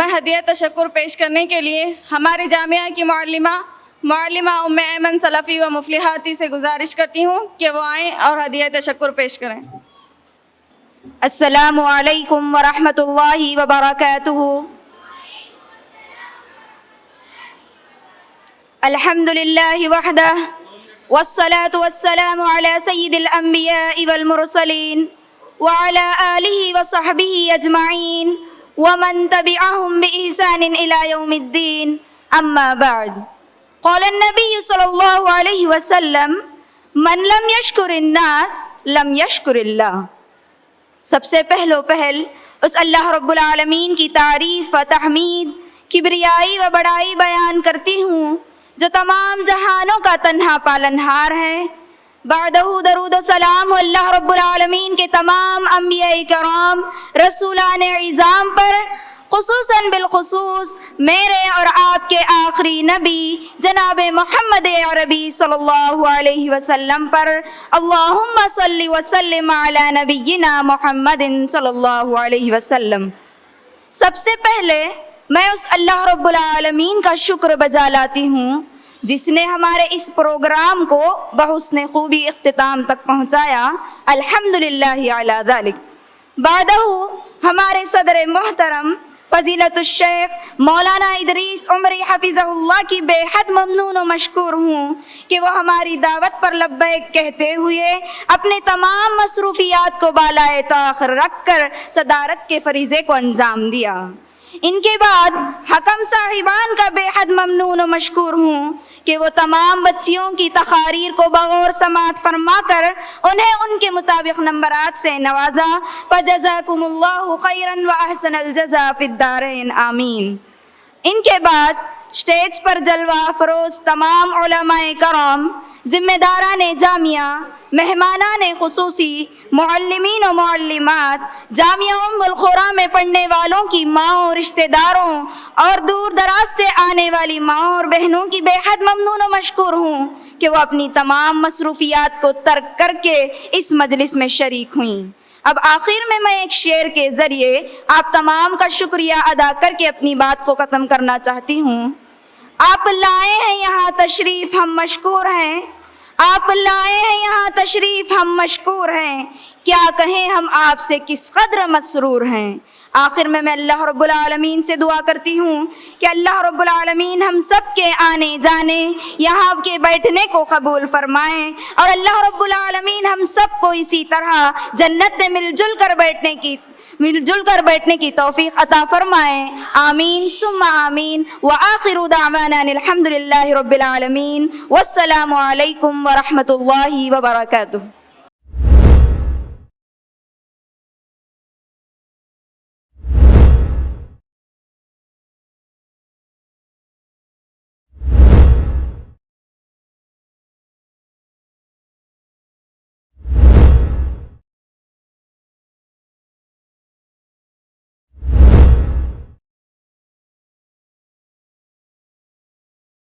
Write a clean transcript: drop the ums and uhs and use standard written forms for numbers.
میں ہدیہ تشکر پیش کرنے کے لیے ہماری جامعہ کی معلمہ ام ایمن سلفی و مفلحاتی سے گزارش کرتی ہوں کہ وہ آئیں اور ہدیہ تشکر پیش کریں۔ السلام علیکم ورحمۃ اللہ وبرکاتہ۔ الحمد للہ وحدہ والصلاة والسلام علی سید الانبیاء والمرسلین وعلی آلہ وصحبہ اجمعین ومن تبعهم بإحسان إلى يوم الدين اما بعد قال النبی صلی اللہ علیہ وسلم من لم يشکر الناس لم يشکر اللہ۔ سب سے پہل اس اللہ رب العالمین کی تعریف و تحمید، کبریائی و بڑائی بیان کرتی ہوں جو تمام جہانوں کا تنہا پالنہار ہے۔ بعدہ درود و سلام اللہ رب العالمین کے تمام انبیاء کرام، رسولان عظام پر، خصوصاً بالخصوص میرے اور آپ کے آخری نبی جناب محمد عربی صلی اللہ علیہ وسلم پر۔ اللہم صلی وسلم علی نبینا محمد صلی اللہ علیہ وسلم۔ سب سے پہلے میں اس اللہ رب العالمین کا شکر بجا لاتی ہوں جس نے ہمارے اس پروگرام کو بحسن خوبی اختتام تک پہنچایا، الحمدللہ علی ذالک۔ بعدہ ہمارے صدر محترم فضیلت الشیخ مولانا ادریس عمری حفظہ اللہ کی بے حد ممنون و مشکور ہوں کہ وہ ہماری دعوت پر لبیک کہتے ہوئے اپنے تمام مصروفیات کو بالائے طاق رکھ کر صدارت کے فریضے کو انجام دیا۔ ان کے بعد حکم صاحبان کا بے حد ممنون و مشکور ہوں کہ وہ تمام بچیوں کی تقاریر کو بغور سماعت فرما کر انہیں ان کے مطابق نمبرات سے نوازا۔ فجزاکم اللہ خیرا واحسن الجزاء فی الدارین آمین۔ ان کے بعد اسٹیج پر جلوہ افروز تمام علماء کرام، ذمہ داران جامعہ، مہمانان خصوصی، معلمین و معلمات، جامعہ ام القری میں پڑھنے والوں کی ماؤں، رشتہ داروں اور دور دراز سے آنے والی ماؤں اور بہنوں کی بے حد ممنون و مشکور ہوں کہ وہ اپنی تمام مصروفیات کو ترک کر کے اس مجلس میں شریک ہوئیں۔ اب آخر میں ایک شعر کے ذریعے آپ تمام کا شکریہ ادا کر کے اپنی بات کو ختم کرنا چاہتی ہوں۔ آپ لائے ہیں یہاں تشریف، ہم مشکور ہیں۔ آپ لائے ہیں یہاں تشریف، ہم مشکور ہیں۔ کیا کہیں ہم آپ سے کس قدر مسرور ہیں۔ آخر میں اللہ رب العالمین سے دعا کرتی ہوں کہ اللہ رب العالمین ہم سب کے آنے جانے، یہاں کے بیٹھنے کو قبول فرمائیں، اور اللہ رب العالمین ہم سب کو اسی طرح جنت میں مل جل کر بیٹھنے کی توفیق عطا فرمائیں۔ آمین ثم آمین۔ وآخر دعوانا الحمدللہ رب العالمین، والسلام علیکم ورحمۃ اللہ وبرکاتہ۔